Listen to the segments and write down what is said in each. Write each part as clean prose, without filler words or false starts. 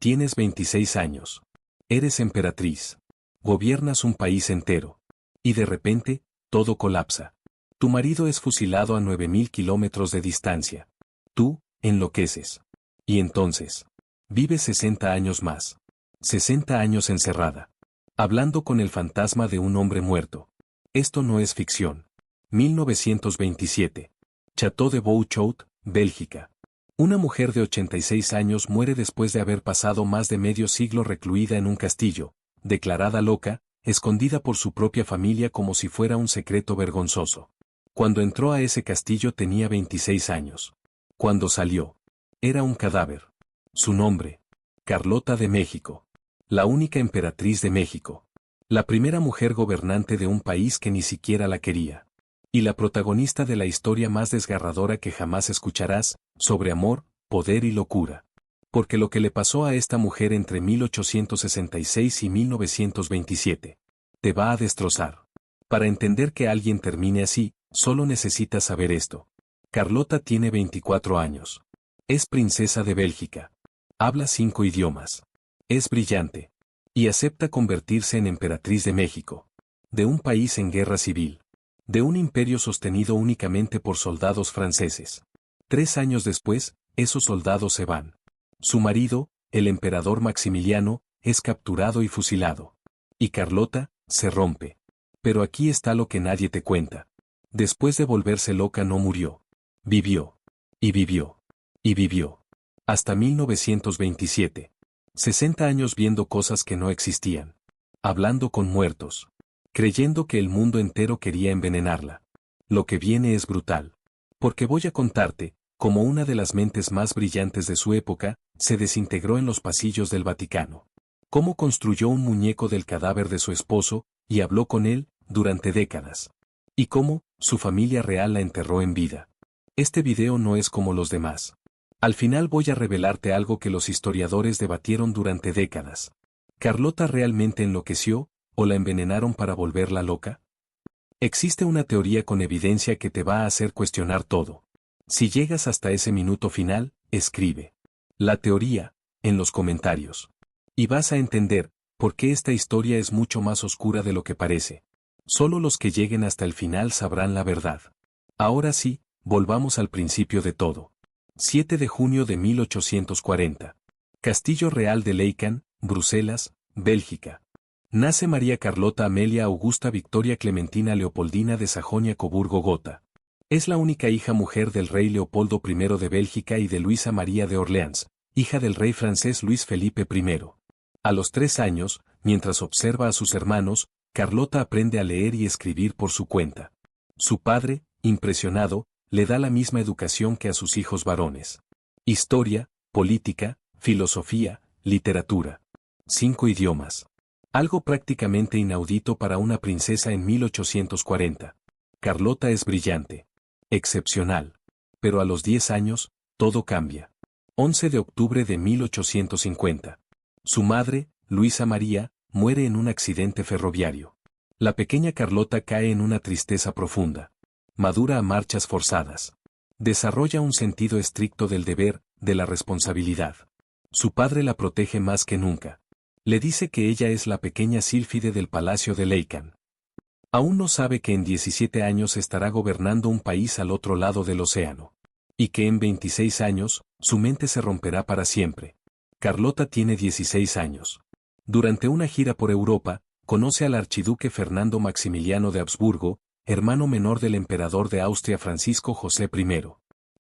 Tienes 26 años. Eres emperatriz. Gobiernas un país entero. Y de repente, todo colapsa. Tu marido es fusilado a 9.000 kilómetros de distancia. Tú, enloqueces. Y entonces, vives 60 años más. 60 años encerrada. Hablando con el fantasma de un hombre muerto. Esto no es ficción. 1927. Château de Bouchout, Bélgica. Una mujer de 86 años muere después de haber pasado más de medio siglo recluida en un castillo, declarada loca, escondida por su propia familia como si fuera un secreto vergonzoso. Cuando entró a ese castillo tenía 26 años. Cuando salió, era un cadáver. Su nombre, Carlota de México. La única emperatriz de México. La primera mujer gobernante de un país que ni siquiera la quería. Y la protagonista de la historia más desgarradora que jamás escucharás, sobre amor, poder y locura. Porque lo que le pasó a esta mujer entre 1866 y 1927, te va a destrozar. Para entender que alguien termine así, solo necesitas saber esto. Carlota tiene 24 años. Es princesa de Bélgica. Habla 5 idiomas. Es brillante. Y acepta convertirse en emperatriz de México. De un país en guerra civil. De un imperio sostenido únicamente por soldados franceses. 3 años después, esos soldados se van. Su marido, el emperador Maximiliano, es capturado y fusilado. Y Carlota, se rompe. Pero aquí está lo que nadie te cuenta. Después de volverse loca no murió. Vivió. Y vivió. Y vivió. Hasta 1927. 60 años viendo cosas que no existían. Hablando con muertos. Creyendo que el mundo entero quería envenenarla. Lo que viene es brutal. Porque voy a contarte, como una de las mentes más brillantes de su época, se desintegró en los pasillos del Vaticano. Cómo construyó un muñeco del cadáver de su esposo, y habló con él, durante décadas. Y cómo, su familia real la enterró en vida. Este video no es como los demás. Al final voy a revelarte algo que los historiadores debatieron durante décadas. ¿Carlota realmente enloqueció, o la envenenaron para volverla loca? Existe una teoría con evidencia que te va a hacer cuestionar todo. Si llegas hasta ese minuto final, escribe la teoría en los comentarios. Y vas a entender por qué esta historia es mucho más oscura de lo que parece. Solo los que lleguen hasta el final sabrán la verdad. Ahora sí, volvamos al principio de todo. 7 de junio de 1840. Castillo Real de Laeken, Bruselas, Bélgica. Nace María Carlota Amelia Augusta Victoria Clementina Leopoldina de Sajonia-Coburgo-Gotha. Es la única hija mujer del rey Leopoldo I de Bélgica y de Luisa María de Orleans, hija del rey francés Luis Felipe I. A los 3 años, mientras observa a sus hermanos, Carlota aprende a leer y escribir por su cuenta. Su padre, impresionado, le da la misma educación que a sus hijos varones. Historia, política, filosofía, literatura. 5 idiomas. Algo prácticamente inaudito para una princesa en 1840. Carlota es brillante. Excepcional. Pero a los 10 años, todo cambia. 11 de octubre de 1850. Su madre, Luisa María, muere en un accidente ferroviario. La pequeña Carlota cae en una tristeza profunda. Madura a marchas forzadas. Desarrolla un sentido estricto del deber, de la responsabilidad. Su padre la protege más que nunca. Le dice que ella es la pequeña sílfide del palacio de Laeken. Aún no sabe que en 17 años estará gobernando un país al otro lado del océano. Y que en 26 años, su mente se romperá para siempre. Carlota tiene 16 años. Durante una gira por Europa, conoce al archiduque Fernando Maximiliano de Habsburgo, hermano menor del emperador de Austria Francisco José I.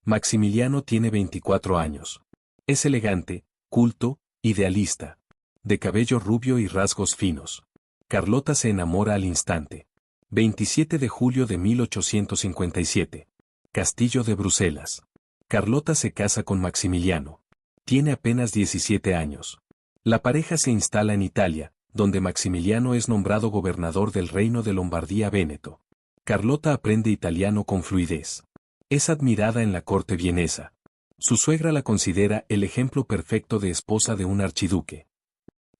Maximiliano tiene 24 años. Es elegante, culto, idealista. De cabello rubio y rasgos finos. Carlota se enamora al instante. 27 de julio de 1857. Castillo de Bruselas. Carlota se casa con Maximiliano. Tiene apenas 17 años. La pareja se instala en Italia, donde Maximiliano es nombrado gobernador del reino de Lombardía-Véneto. Carlota aprende italiano con fluidez. Es admirada en la corte vienesa. Su suegra la considera el ejemplo perfecto de esposa de un archiduque.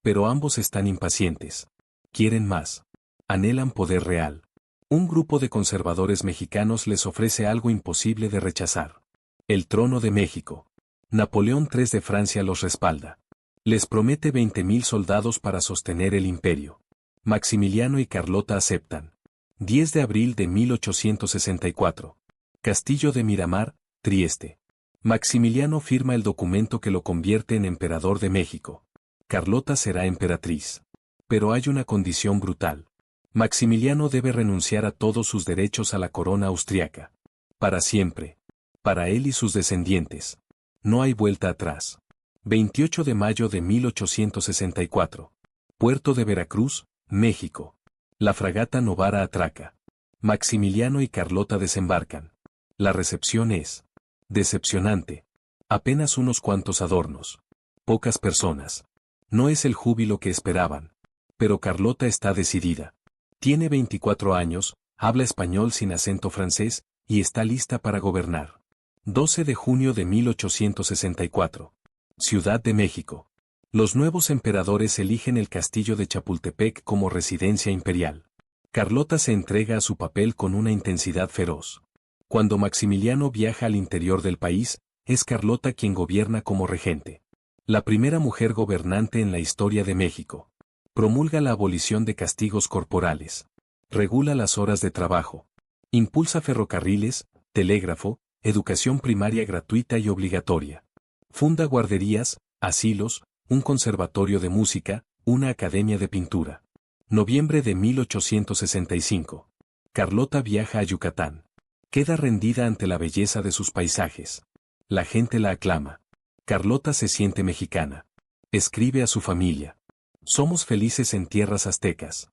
Pero ambos están impacientes. Quieren más. Anhelan poder real. Un grupo de conservadores mexicanos les ofrece algo imposible de rechazar. El trono de México. Napoleón III de Francia los respalda. Les promete 20.000 soldados para sostener el imperio. Maximiliano y Carlota aceptan. 10 de abril de 1864. Castillo de Miramar, Trieste. Maximiliano firma el documento que lo convierte en emperador de México. Carlota será emperatriz. Pero hay una condición brutal. Maximiliano debe renunciar a todos sus derechos a la corona austriaca. Para siempre. Para él y sus descendientes. No hay vuelta atrás. 28 de mayo de 1864. Puerto de Veracruz, México. La fragata Novara atraca. Maximiliano y Carlota desembarcan. La recepción es decepcionante. Apenas unos cuantos adornos. Pocas personas. No es el júbilo que esperaban. Pero Carlota está decidida. Tiene 24 años, habla español sin acento francés, y está lista para gobernar. 12 de junio de 1864. Ciudad de México. Los nuevos emperadores eligen el castillo de Chapultepec como residencia imperial. Carlota se entrega a su papel con una intensidad feroz. Cuando Maximiliano viaja al interior del país, es Carlota quien gobierna como regente. La primera mujer gobernante en la historia de México. Promulga la abolición de castigos corporales. Regula las horas de trabajo. Impulsa ferrocarriles, telégrafo, educación primaria gratuita y obligatoria. Funda guarderías, asilos, un conservatorio de música, una academia de pintura. Noviembre de 1865. Carlota viaja a Yucatán. Queda rendida ante la belleza de sus paisajes. La gente la aclama. Carlota se siente mexicana. Escribe a su familia. Somos felices en tierras aztecas.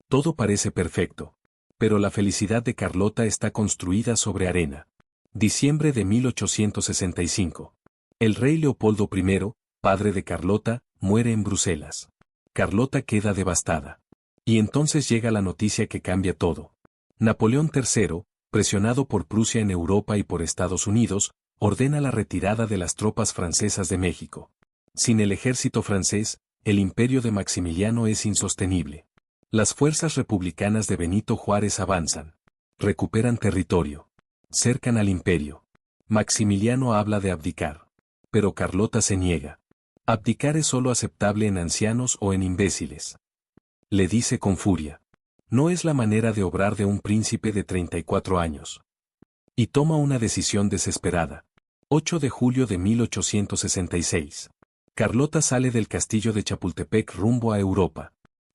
Todo parece perfecto. Pero la felicidad de Carlota está construida sobre arena. Diciembre de 1865. El rey Leopoldo I, padre de Carlota, muere en Bruselas. Carlota queda devastada. Y entonces llega la noticia que cambia todo. Napoleón III, presionado por Prusia en Europa y por Estados Unidos, ordena la retirada de las tropas francesas de México. Sin el ejército francés, el imperio de Maximiliano es insostenible. Las fuerzas republicanas de Benito Juárez avanzan. Recuperan territorio. Cercan al imperio. Maximiliano habla de abdicar. Pero Carlota se niega. Abdicar es solo aceptable en ancianos o en imbéciles. Le dice con furia. No es la manera de obrar de un príncipe de 34 años. Y toma una decisión desesperada. 8 de julio de 1866. Carlota sale del castillo de Chapultepec rumbo a Europa.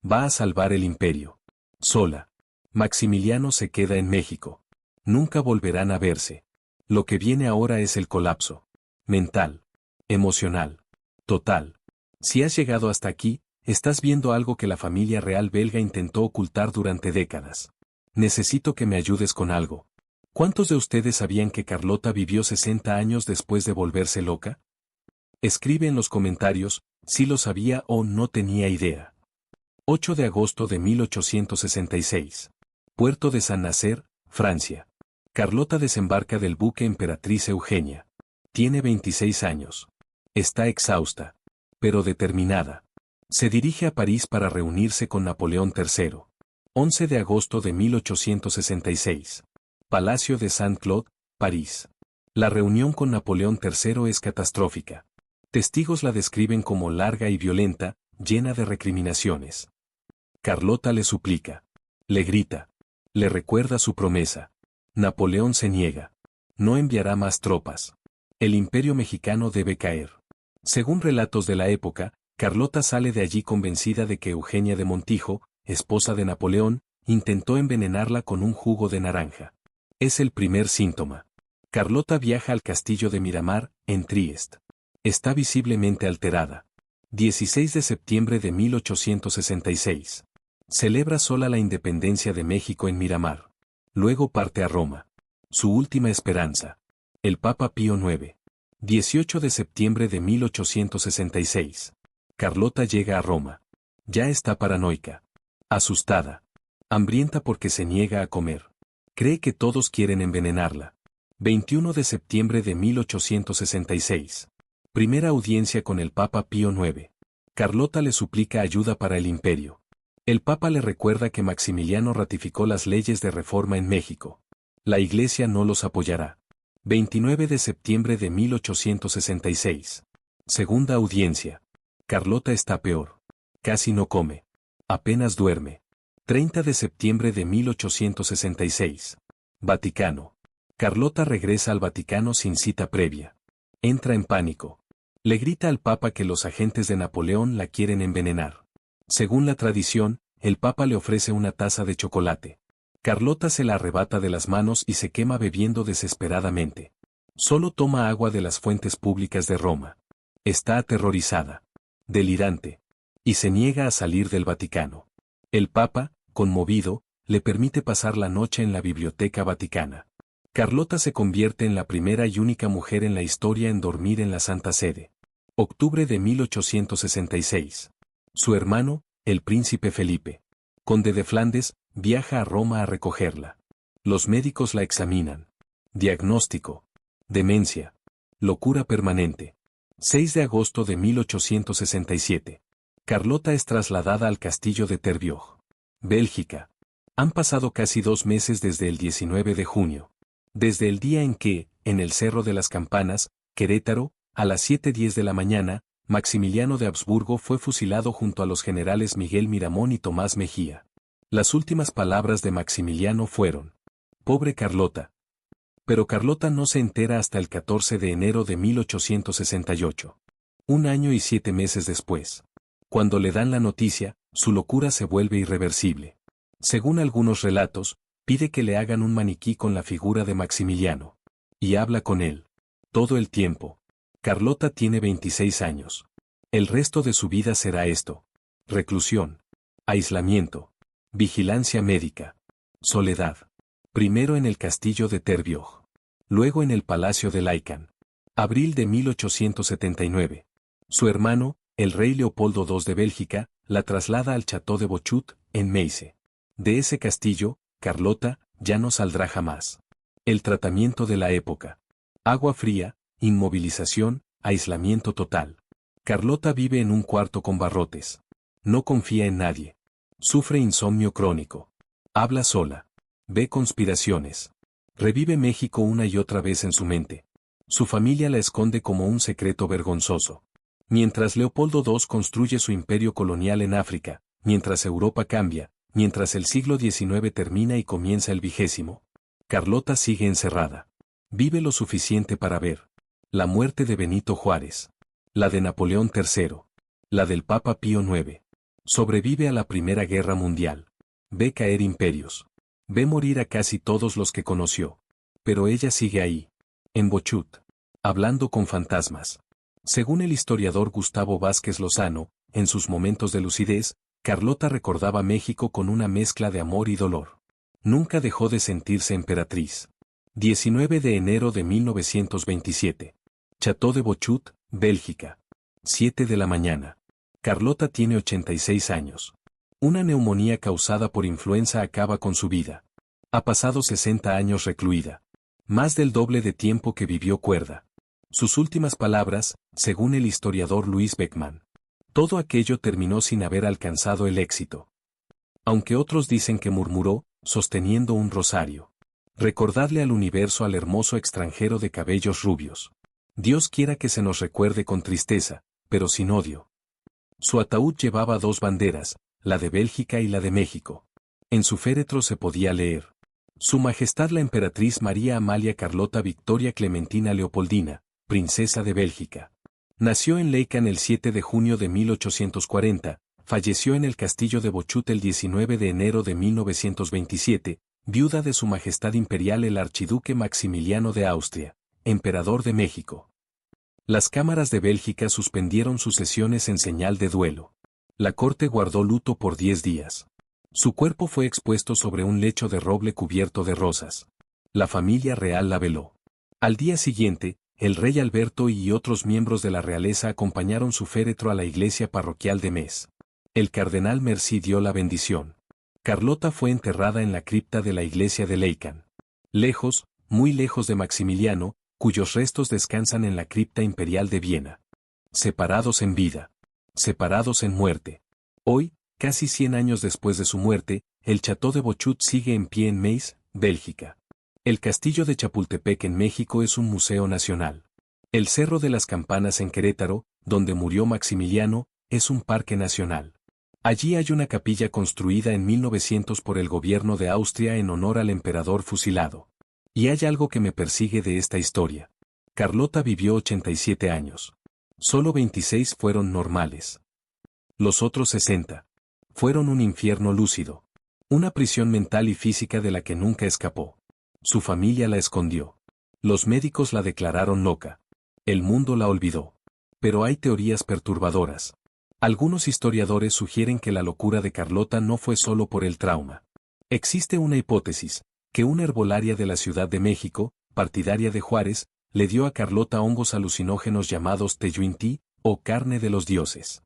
Va a salvar el imperio. Sola. Maximiliano se queda en México. Nunca volverán a verse. Lo que viene ahora es el colapso. Mental. Emocional. Total. Si has llegado hasta aquí, estás viendo algo que la familia real belga intentó ocultar durante décadas. Necesito que me ayudes con algo. ¿Cuántos de ustedes sabían que Carlota vivió 60 años después de volverse loca? Escribe en los comentarios si lo sabía o no tenía idea. 8 de agosto de 1866. Puerto de Saint-Nazaire, Francia. Carlota desembarca del buque Emperatriz Eugenia. Tiene 26 años. Está exhausta, pero determinada. Se dirige a París para reunirse con Napoleón III. 11 de agosto de 1866. Palacio de Saint-Claude, París. La reunión con Napoleón III es catastrófica. Testigos la describen como larga y violenta, llena de recriminaciones. Carlota le suplica. Le grita. Le recuerda su promesa. Napoleón se niega. No enviará más tropas. El imperio mexicano debe caer. Según relatos de la época, Carlota sale de allí convencida de que Eugenia de Montijo, esposa de Napoleón, intentó envenenarla con un jugo de naranja. Es el primer síntoma. Carlota viaja al castillo de Miramar, en Trieste. Está visiblemente alterada. 16 de septiembre de 1866. Celebra sola la independencia de México en Miramar. Luego parte a Roma. Su última esperanza. El Papa Pío IX. 18 de septiembre de 1866. Carlota llega a Roma. Ya está paranoica. Asustada. Hambrienta porque se niega a comer. Cree que todos quieren envenenarla. 21 de septiembre de 1866. Primera audiencia con el Papa Pío IX. Carlota le suplica ayuda para el imperio. El Papa le recuerda que Maximiliano ratificó las leyes de reforma en México. La Iglesia no los apoyará. 29 de septiembre de 1866. Segunda audiencia. Carlota está peor. Casi no come. Apenas duerme. 30 de septiembre de 1866. Vaticano. Carlota regresa al Vaticano sin cita previa. Entra en pánico. Le grita al Papa que los agentes de Napoleón la quieren envenenar. Según la tradición, el Papa le ofrece una taza de chocolate. Carlota se la arrebata de las manos y se quema bebiendo desesperadamente. Solo toma agua de las fuentes públicas de Roma. Está aterrorizada, delirante, y se niega a salir del Vaticano. El Papa, conmovido, le permite pasar la noche en la Biblioteca Vaticana. Carlota se convierte en la primera y única mujer en la historia en dormir en la Santa Sede. Octubre de 1866. Su hermano, el príncipe Felipe, conde de Flandes, viaja a Roma a recogerla. Los médicos la examinan. Diagnóstico: demencia. Locura permanente. 6 de agosto de 1867. Carlota es trasladada al castillo de Tervuoj, Bélgica. Han pasado casi 2 meses desde el 19 de junio. Desde el día en que, en el Cerro de las Campanas, Querétaro, a las 7:10 de la mañana, Maximiliano de Habsburgo fue fusilado junto a los generales Miguel Miramón y Tomás Mejía. Las últimas palabras de Maximiliano fueron: «Pobre Carlota». Pero Carlota no se entera hasta el 14 de enero de 1868. 1 año y 7 meses después. Cuando le dan la noticia, su locura se vuelve irreversible. Según algunos relatos, pide que le hagan un maniquí con la figura de Maximiliano. Y habla con él. Todo el tiempo. Carlota tiene 26 años. El resto de su vida será esto: reclusión, aislamiento, vigilancia médica, soledad. Primero en el castillo de Tervuoj. Luego en el palacio de Laikan. Abril de 1879. Su hermano, el rey Leopoldo II de Bélgica, la traslada al Château de Bochut, en Meise. De ese castillo, Carlota ya no saldrá jamás. El tratamiento de la época. Agua fría, inmovilización, aislamiento total. Carlota vive en un cuarto con barrotes. No confía en nadie. Sufre insomnio crónico. Habla sola. Ve conspiraciones. Revive México una y otra vez en su mente. Su familia la esconde como un secreto vergonzoso. Mientras Leopoldo II construye su imperio colonial en África, mientras Europa cambia, mientras el siglo XIX termina y comienza el XX, Carlota sigue encerrada. Vive lo suficiente para ver la muerte de Benito Juárez, la de Napoleón III, la del Papa Pío IX. Sobrevive a la Primera Guerra Mundial. Ve caer imperios. Ve morir a casi todos los que conoció. Pero ella sigue ahí, en Bochut, hablando con fantasmas. Según el historiador Gustavo Vázquez Lozano, en sus momentos de lucidez, Carlota recordaba México con una mezcla de amor y dolor. Nunca dejó de sentirse emperatriz. 19 de enero de 1927. Château de Bochut, Bélgica. 7 de la mañana. Carlota tiene 86 años. Una neumonía causada por influenza acaba con su vida. Ha pasado 60 años recluida. Más del doble de tiempo que vivió cuerda. Sus últimas palabras, según el historiador Luis Beckman: todo aquello terminó sin haber alcanzado el éxito. Aunque otros dicen que murmuró, sosteniendo un rosario. Recordadle al universo al hermoso extranjero de cabellos rubios. Dios quiera que se nos recuerde con tristeza, pero sin odio. Su ataúd llevaba 2 banderas, la de Bélgica y la de México. En su féretro se podía leer: Su Majestad la Emperatriz María Amalia Carlota Victoria Clementina Leopoldina, Princesa de Bélgica. Nació en Laikan el 7 de junio de 1840, falleció en el castillo de Bochut el 19 de enero de 1927, viuda de Su Majestad Imperial el Archiduque Maximiliano de Austria, Emperador de México. Las cámaras de Bélgica suspendieron sus sesiones en señal de duelo. La corte guardó luto por 10 días. Su cuerpo fue expuesto sobre un lecho de roble cubierto de rosas. La familia real la veló. Al día siguiente, el rey Alberto y otros miembros de la realeza acompañaron su féretro a la iglesia parroquial de Metz. El cardenal Mercy dio la bendición. Carlota fue enterrada en la cripta de la iglesia de Laikan. Lejos, muy lejos de Maximiliano, cuyos restos descansan en la cripta imperial de Viena. Separados en vida. Separados en muerte. Hoy, casi 100 años después de su muerte, el Château de Bochut sigue en pie en Metz, Bélgica. El castillo de Chapultepec en México es un museo nacional. El Cerro de las Campanas en Querétaro, donde murió Maximiliano, es un parque nacional. Allí hay una capilla construida en 1900 por el gobierno de Austria en honor al emperador fusilado. Y hay algo que me persigue de esta historia. Carlota vivió 87 años. Solo 26 fueron normales. Los otros 60 fueron un infierno lúcido. Una prisión mental y física de la que nunca escapó. Su familia la escondió. Los médicos la declararon loca. El mundo la olvidó. Pero hay teorías perturbadoras. Algunos historiadores sugieren que la locura de Carlota no fue solo por el trauma. Existe una hipótesis, que una herbolaria de la Ciudad de México, partidaria de Juárez, le dio a Carlota hongos alucinógenos llamados teyuintí, o carne de los dioses.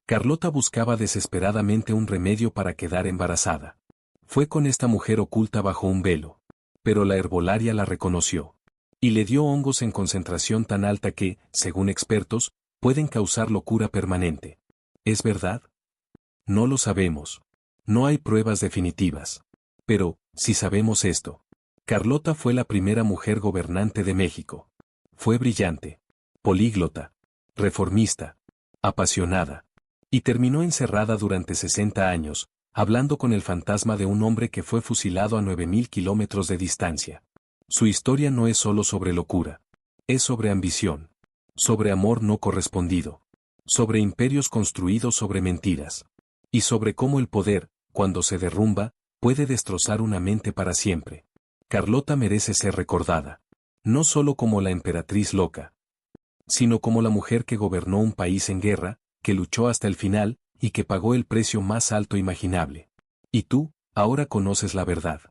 Carlota buscaba desesperadamente un remedio para quedar embarazada. Fue con esta mujer oculta bajo un velo. Pero la herbolaria la reconoció. Y le dio hongos en concentración tan alta que, según expertos, pueden causar locura permanente. ¿Es verdad? No lo sabemos. No hay pruebas definitivas. Pero, si sabemos esto. Carlota fue la primera mujer gobernante de México. Fue brillante, políglota, reformista, apasionada. Y terminó encerrada durante 60 años, hablando con el fantasma de un hombre que fue fusilado a 9000 kilómetros de distancia. Su historia no es solo sobre locura. Es sobre ambición. Sobre amor no correspondido. Sobre imperios construidos sobre mentiras. Y sobre cómo el poder, cuando se derrumba, puede destrozar una mente para siempre. Carlota merece ser recordada. No solo como la emperatriz loca, sino como la mujer que gobernó un país en guerra, que luchó hasta el final, y que pagó el precio más alto imaginable. Y tú, ahora conoces la verdad.